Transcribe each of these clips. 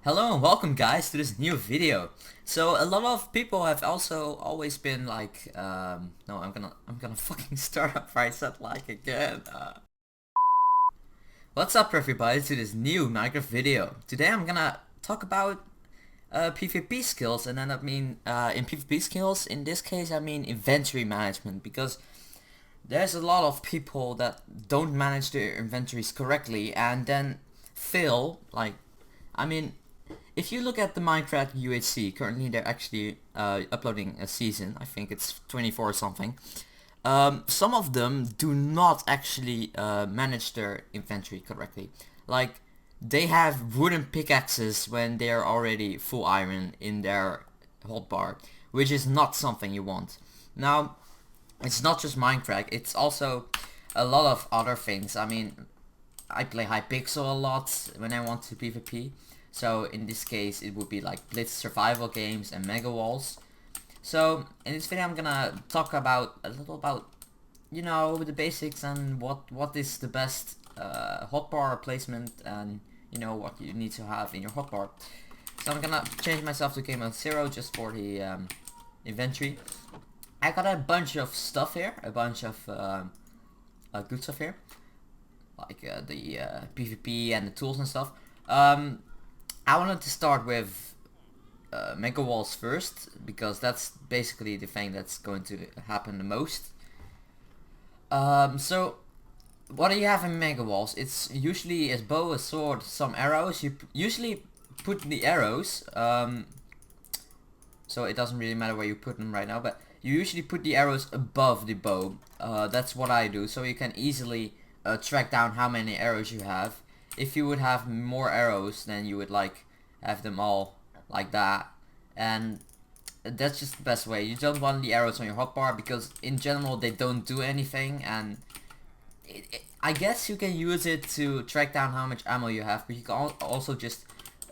Hello and welcome guys to this new video. So a lot of people have also always been like, no, I'm gonna fucking start up I said like again. What's up everybody to this new Minecraft video. Today I'm gonna talk about PvP skills, and then in PvP skills in this case I mean inventory management, because there's a lot of people that don't manage their inventories correctly and then fail. I mean, if you look at the Minecraft UHC, currently they're actually uploading a season. I think it's 24 or something. Some of them do not actually manage their inventory correctly. Like, they have wooden pickaxes when they're already full iron in their hotbar, which is not something you want. Now, it's not just Minecraft, it's also a lot of other things. I mean, I play Hypixel a lot when I want to PvP. So in this case it would be like Blitz survival games and Mega Walls. So in this video I'm gonna talk about a little about, you know, the basics and what is the best hotbar placement, and you know what you need to have in your hotbar. So I'm gonna change myself to game mode 0 just for the inventory. I got a bunch of stuff here, a bunch of good stuff here, like the PvP and the tools and stuff. I wanted to start with Mega Walls first, because that's basically the thing that's going to happen the most. So what do you have in Mega Walls? It's usually a bow, a sword, some arrows. You usually put the arrows, so it doesn't really matter where you put them right now, but you usually put the arrows above the bow. That's what I do, so you can easily track down how many arrows you have. If you would have more arrows, then you would like have them all like that, and that's just the best way. You don't want the arrows on your hotbar because in general they don't do anything, and I guess you can use it to track down how much ammo you have, but you can also just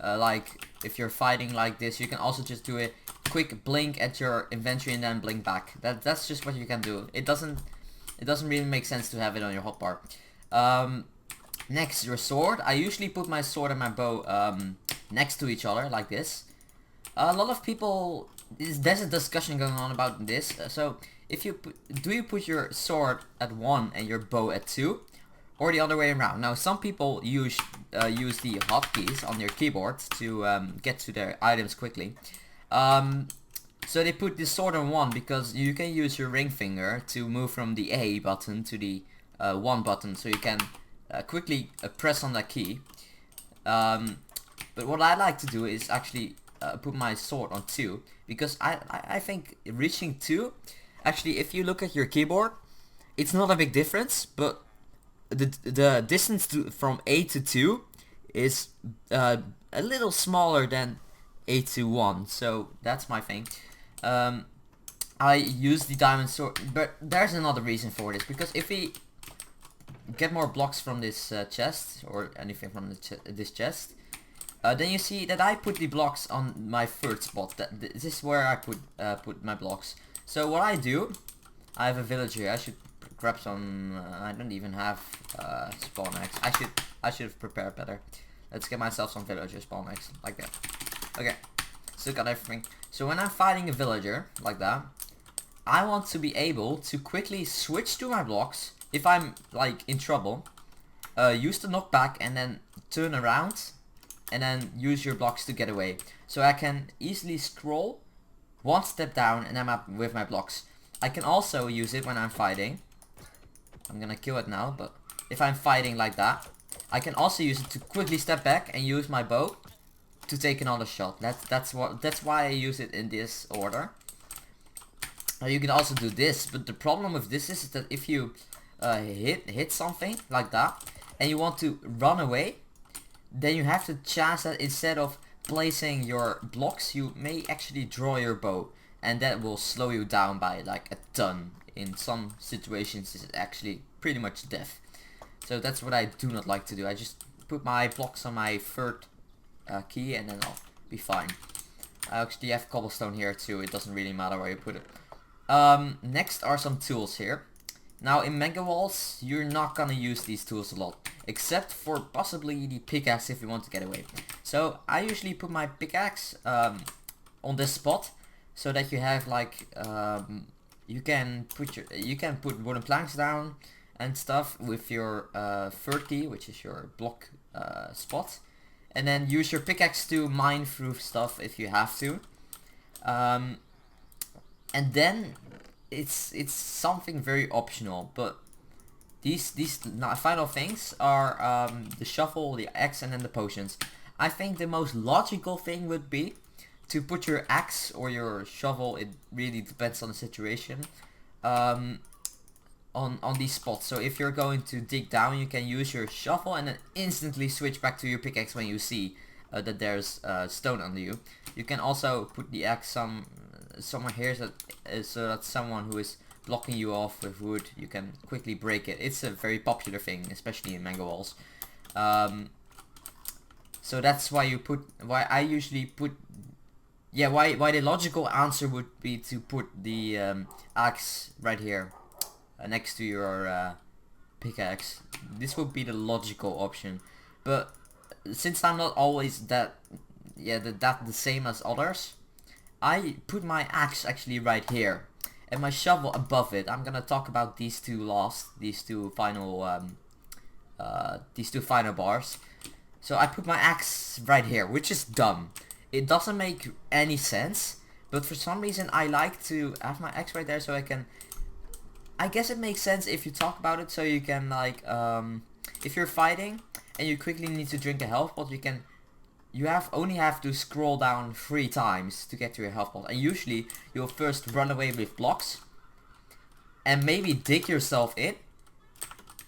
like if you're fighting like this, you can also just do a quick blink at your inventory and then blink back. That's just what you can do. It doesn't really make sense to have it on your hotbar. Next, your sword. I usually put my sword and my bow next to each other like this. A lot of people, there's a discussion going on about this. So if you do you put your sword at 1 and your bow at 2, or the other way around? Now some people use the hotkeys on their keyboard to get to their items quickly. So they put the sword on 1 because you can use your ring finger to move from the A button to the 1 button, so you can quickly press on that key. But what I like to do is actually put my sword on 2, because I think reaching 2, actually if you look at your keyboard, it's not a big difference, but the distance from A to 2 is a little smaller than A to 1, so that's my thing. I use the diamond sword, but there's another reason for this, because if we get more blocks from this chest, or anything from this chest, then you see that I put the blocks on my third spot. This is where I put my blocks. So what I do, I have a villager here. I should grab some. I don't even have spawn eggs. I should have prepared better. Let's get myself some villager spawn eggs like that. Okay, so got everything. So when I'm fighting a villager like that, I want to be able to quickly switch to my blocks. If I'm like in trouble, use the knockback and then turn around and then use your blocks to get away. So I can easily scroll one step down and I'm up with my blocks. I can also use it when I'm fighting. I'm gonna kill it now, but if I'm fighting like that, I can also use it to quickly step back and use my bow to take another shot. That's why I use it in this order. You can also do this, but the problem with this is that if you hit something like that and you want to run away, then you have to chance that instead of placing your blocks, you may actually draw your bow, and that will slow you down by like a ton. In some situations it's actually pretty much death. So that's what I do not like to do. I just put my blocks on my third key and then I'll be fine. I actually have cobblestone here too, it doesn't really matter where you put it. Next are some tools here. Now in Mega Walls, you're not gonna use these tools a lot, except for possibly the pickaxe if you want to get away. So I usually put my pickaxe on this spot, so that you have like you can put wooden planks down and stuff with your third key, which is your block spot, and then use your pickaxe to mine through stuff if you have to. And then it's something very optional, but these final things are the shovel, the axe, and then the potions. I think the most logical thing would be to put your axe or your shovel, it really depends on the situation, on these spots. So if you're going to dig down, you can use your shovel and then instantly switch back to your pickaxe when you see that there's stone under you. You can also put the axe somewhere here, so that someone who is blocking you off with wood, you can quickly break it. It's a very popular thing, especially in mega walls. So that's why I usually put, why the logical answer would be to put the axe right here next to your pickaxe. This would be the logical option, but since I'm not always the same as others, I put my axe actually right here and my shovel above it. I'm gonna talk about these two final bars. So I put my axe right here, which is dumb. It doesn't make any sense, but for some reason I like to have my axe right there, so I guess it makes sense if you talk about it, so you can like if you're fighting and you quickly need to drink a health pot, you only have to scroll down 3 times to get to your health pot, and usually you'll first run away with blocks and maybe dig yourself in,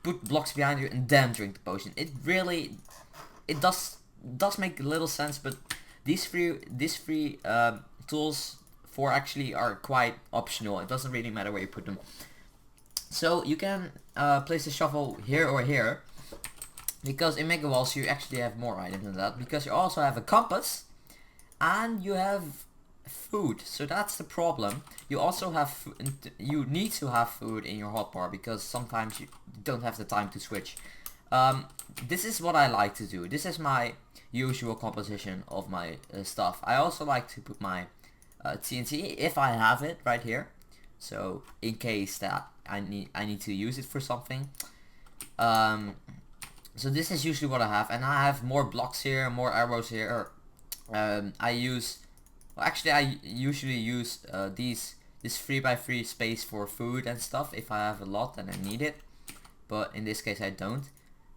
put blocks behind you, and then drink the potion. It does make a little sense, but these three tools actually are quite optional. It doesn't really matter where you put them. So you can place the shovel here or here, because in mega walls you actually have more items than that, because you also have a compass and you have food. So that's the problem. You also have you need to have food in your hotbar, because sometimes you don't have the time to switch. This is what I like to do. This is my usual composition of my stuff. I also like to put my TNT, if I have it, right here. So in case that I need to use it for something. So this is usually what I have, and I have more blocks here, more arrows here. I usually use this 3x3 space for food and stuff if I have a lot and I need it, but in this case I don't.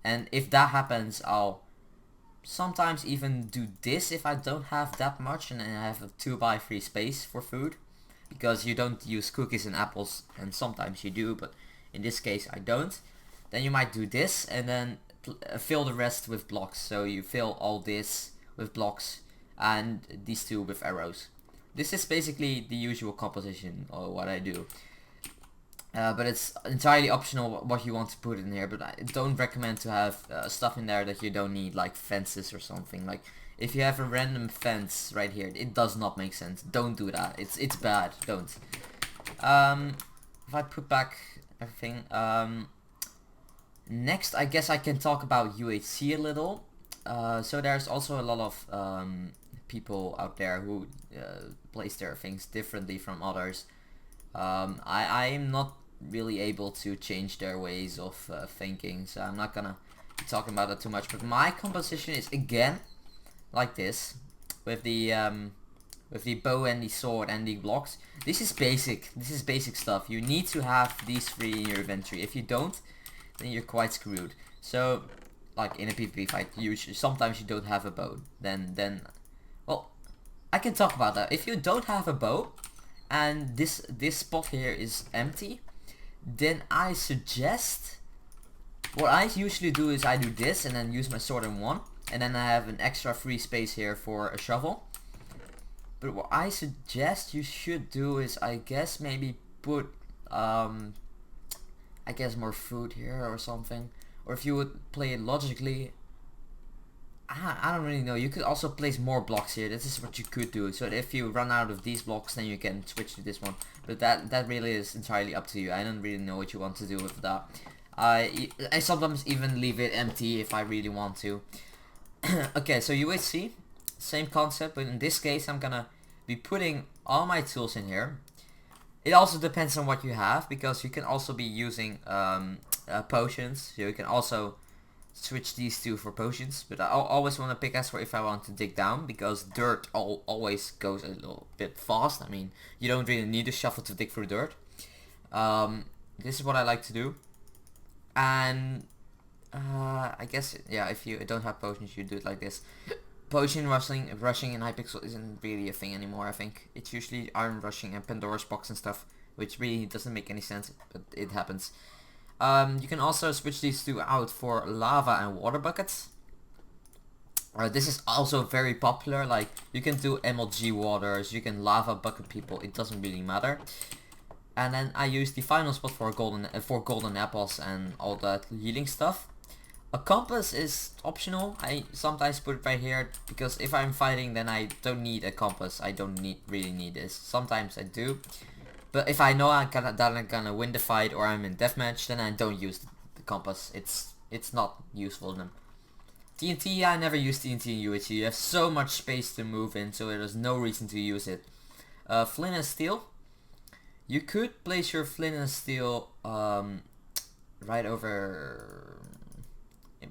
And if that happens, I'll sometimes even do this if I don't have that much and I have a 2x3 space for food, because you don't use cookies and apples, and sometimes you do, but in this case I don't. Then you might do this and then fill the rest with blocks. So you fill all this with blocks and these two with arrows. This is basically the usual composition or what I do. But it's entirely optional what you want to put in here, but I don't recommend to have stuff in there that you don't need, like fences or something. Like if you have a random fence right here, it does not make sense. Don't do that. It's bad. Don't. If I put back everything, next I guess I can talk about UHC a little. So there's also a lot of people out there who place their things differently from others. I'm not really able to change their ways of thinking, so I'm not gonna be talking about that too much, but my composition is again like this, with the bow and the sword and the blocks. This is basic stuff. You need to have these 3 in your inventory. If you don't, then you're quite screwed. So like in a PvP fight, sometimes you don't have a bow, then well, I can talk about that. If you don't have a bow and this spot here is empty, then I suggest, what I usually do is I do this and then use my sword in one, and then I have an extra free space here for a shovel. But what I suggest you should do is, I guess, maybe put I guess more food here or something. Or if you would play it logically, I don't really know. You could also place more blocks here. This is what you could do. So if you run out of these blocks, then you can switch to this one. But that really is entirely up to you. I don't really know what you want to do with that. I sometimes even leave it empty if I really want to. Okay, so you will see, same concept, but in this case I'm gonna be putting all my tools in here. It also depends on what you have, because you can also be using potions, so you can also switch these two for potions, but I always want a pickaxe for if I want to dig down, because dirt always goes a little bit fast. I mean, you don't really need a shovel to dig through dirt. This is what I like to do, and I guess, yeah, if you don't have potions, you do it like this. Potion rushing in Hypixel isn't really a thing anymore. I think it's usually iron rushing and Pandora's box and stuff, which really doesn't make any sense, but it happens. You can also switch these two out for lava and water buckets. This is also very popular. Like, you can do MLG waters, you can lava bucket people. It doesn't really matter. And then I use the final spot for golden apples and all that healing stuff. A compass is optional. I sometimes put it right here, because if I'm fighting, then I don't need a compass. I don't really need this. Sometimes I do, but if I know that I'm gonna win the fight or I'm in deathmatch, then I don't use the compass. It's not useful then. TNT, I never use TNT in UHC. You have so much space to move in, so there's no reason to use it. Flint and steel. You could place your flint and steel right over.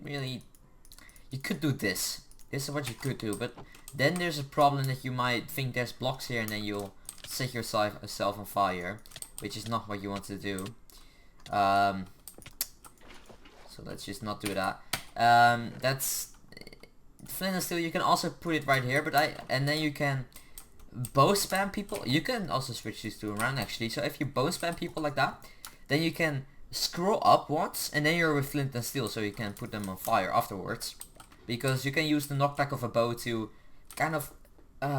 You could do this. This is what you could do, but then there's a problem that you might think there's blocks here and then you'll set yourself on fire, which is not what you want to do. So let's just not do that. That's flint and steel. You can also put it right here, but and then you can bow spam people. You can also switch these two around actually. So if you bow spam people like that, then you can scroll up once and then you're with flint and steel, so you can put them on fire afterwards, because you can use the knockback of a bow to kind of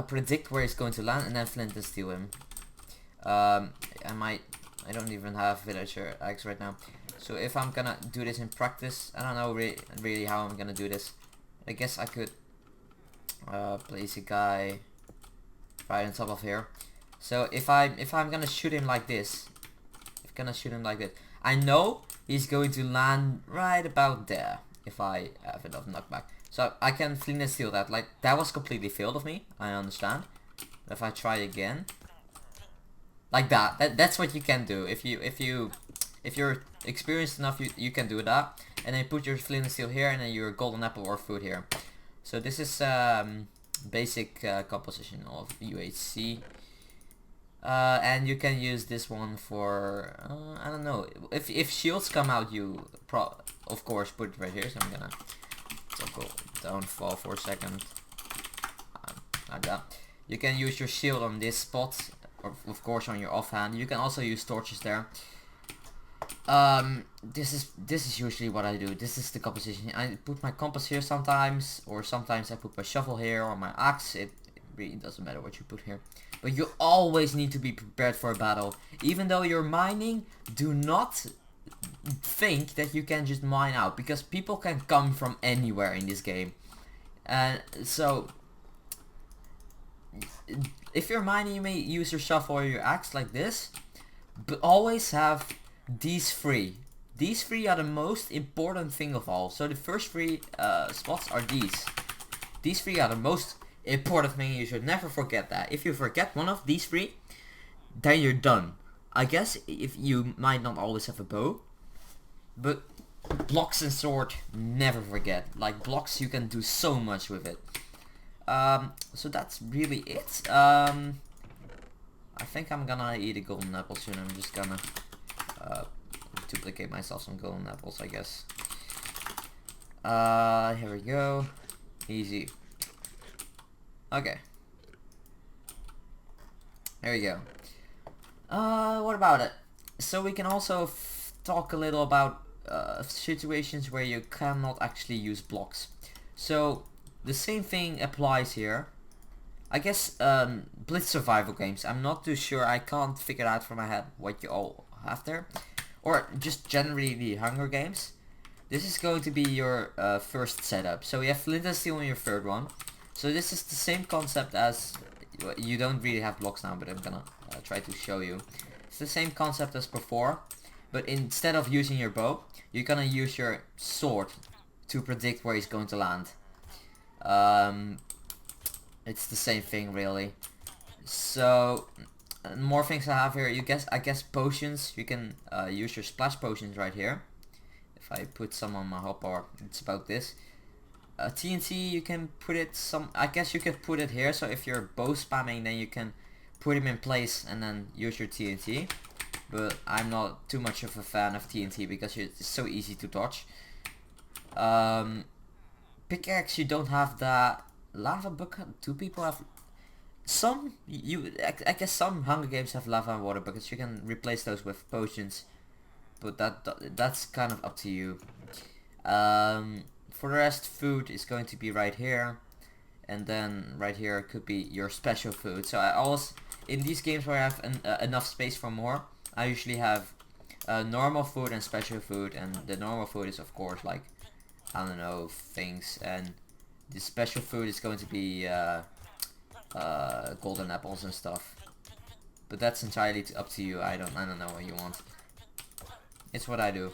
predict where he's going to land and then flint and steel him. I don't even have villager eggs right now, so if I'm gonna do this in practice, I don't know really how I'm gonna do this. I guess I could place a guy right on top of here. So if I'm gonna shoot him like this, I know he's going to land right about there if I have enough knockback. So I can flint and steel that. Like, that was completely failed of me, I understand. But if I try again, like that's what you can do. If you're experienced enough, you can do that. And then put your flint and steel here, and then your golden apple or food here. So this is basic composition of UHC. And you can use this one for, I don't know, if shields come out, you of course put it right here. So I'm gonna toggle downfall for a second, like that. You can use your shield on this spot, or of course on your offhand. You can also use torches there. This is usually what I do. This is the composition. I put my compass here sometimes, or sometimes I put my shovel here or my axe. It really doesn't matter what you put here. But you always need to be prepared for a battle. Even though you're mining, do not think that you can just mine out, because people can come from anywhere in this game. And so if you're mining, you may use your shovel or your axe like this, but always have these three. These three are the most important thing of all. So the first three spots are these. These three are the most important thing. You should never forget that. If you forget one of these three, then you're done. I guess if you might not always have a bow, but blocks and sword, never forget. Like, blocks, you can do so much with it. So that's really it. I think I'm gonna eat a golden apple soon. I'm just gonna duplicate myself some golden apples, I guess. Here we go. Easy. Okay. There we go. What about it? So we can also talk a little about situations where you cannot actually use blocks. So the same thing applies here. I guess Blitz survival games. I'm not too sure. I can't figure out from my head what you all have there. Or just generally the Hunger Games. This is going to be your first setup. So you have flint and steel in your third one. So this is the same concept as, you don't really have blocks now, but I'm gonna try to show you. It's the same concept as before, but instead of using your bow, you're gonna use your sword to predict where he's going to land. It's the same thing really. So more things I have here. I guess potions. You can use your splash potions right here. If I put some on my hotbar, it's about this. TNT, you can put it I guess you could put it here, so if you're bow spamming, then you can put him in place and then use your TNT. But I'm not too much of a fan of TNT because it's so easy to dodge. Pickaxe, you don't have that. Lava bucket, do people have some? I guess some Hunger Games have lava and water buckets. You can replace those with potions, but that's kind of up to you. For the rest, food is going to be right here, and then right here could be your special food. So I always, in these games where I have enough space for more, I usually have normal food and special food, and the normal food is of course like, I don't know, things, and the special food is going to be golden apples and stuff. But that's entirely up to you. I don't know what you want. It's what I do.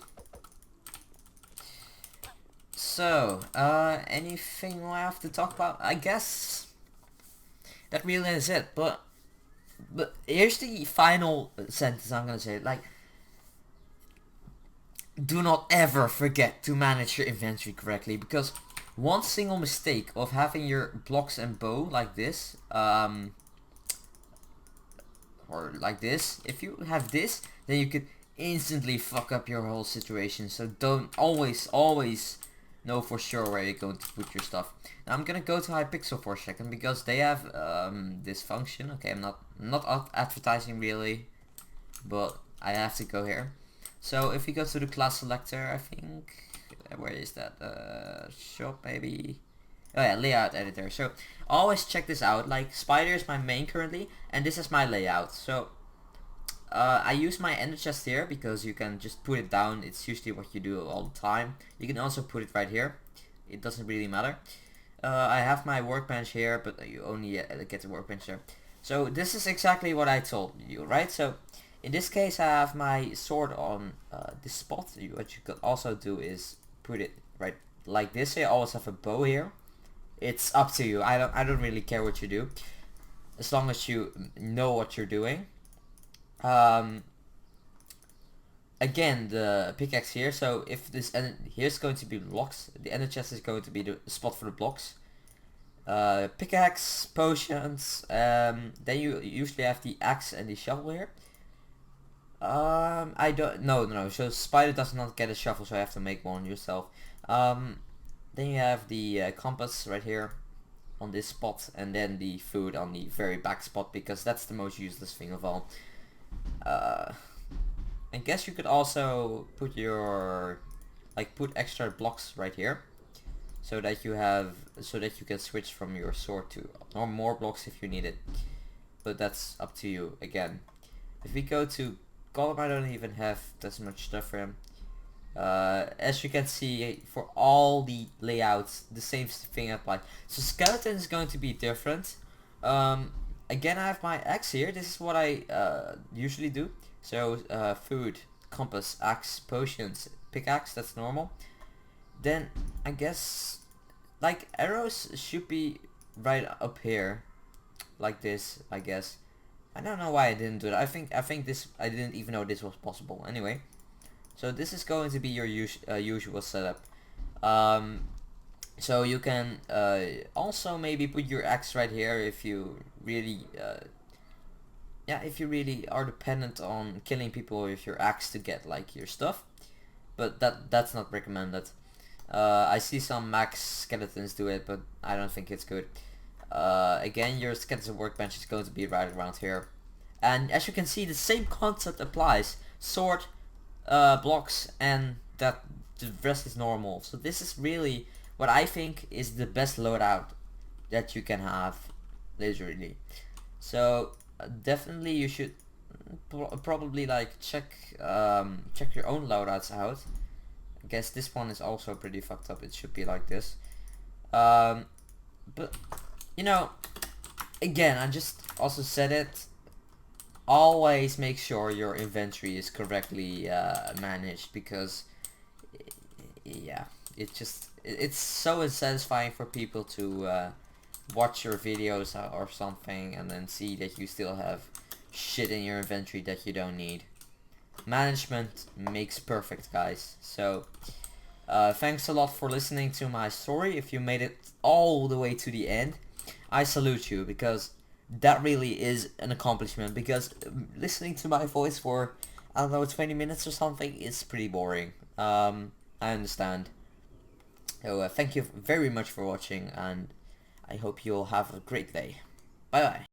So, anything I have to talk about? I guess that really is it. But here's the final sentence I'm gonna say. Like, do not ever forget to manage your inventory correctly, because one single mistake of having your blocks and bow like this, or like this, if you have this, then you could instantly fuck up your whole situation. So don't always know for sure where you're going to put your stuff. Now I'm gonna go to Hypixel for a second because they have this function. Okay, I'm not advertising really, but I have to go here. So if you go to the class selector, I think, where is that? Shop maybe. Oh yeah, layout editor. So always check this out. Like, spider is my main currently, and this is my layout. So I use my ender chest here because you can just put it down. It's usually what you do all the time. You can also put it right here. It doesn't really matter. I have my workbench here, but you only get the workbench there. So this is exactly what I told you, right? So in this case, I have my sword on this spot. What you could also do is put it right like this. I always have a bow here. It's up to you. I don't really care what you do, as long as you know what you're doing. Again, the pickaxe here, so if this, and here's going to be blocks, the ender chest is going to be the spot for the blocks. Pickaxe, potions, then you usually have the axe and the shovel here. I don't, no, so spider does not get a shovel, so I have to make one yourself. Then you have the compass right here on this spot, and then the food on the very back spot, because that's the most useless thing of all. I guess you could also put your, put extra blocks right here, so that you can switch from your sword to, or more blocks if you need it. But that's up to you again. If we go to Golem, I don't even have that much stuff for him. As you can see, for all the layouts, the same thing applies. So skeleton is going to be different. Again, I have my axe here. This is what I usually do. So food, compass, axe, potions, pickaxe, that's normal. Then I guess like arrows should be right up here, like this, I guess. I don't know why I didn't do that. I think this, I didn't even know this was possible. Anyway, so this is going to be your usual setup. So you can also maybe put your axe right here if you really if you really are dependent on killing people with your axe to get like your stuff, but that's not recommended. I see some max skeletons do it, but I don't think it's good. Again, your skeleton workbench is going to be right around here, and as you can see, the same concept applies. Sword, blocks, and that the rest is normal. So this is really what I think is the best loadout that you can have, literally. So definitely you should probably like check your own loadouts out. I guess this one is also pretty fucked up. It should be like this. But you know, again, I just also said it. Always make sure your inventory is correctly managed, because yeah, it's it's so satisfying for people to watch your videos or something and then see that you still have shit in your inventory that you don't need. Management makes perfect, guys. So thanks a lot for listening to my story. If you made it all the way to the end, I salute you, because that really is an accomplishment, because listening to my voice for, I don't know, 20 minutes or something is pretty boring. I understand. So thank you very much for watching, and I hope you'll have a great day. Bye bye.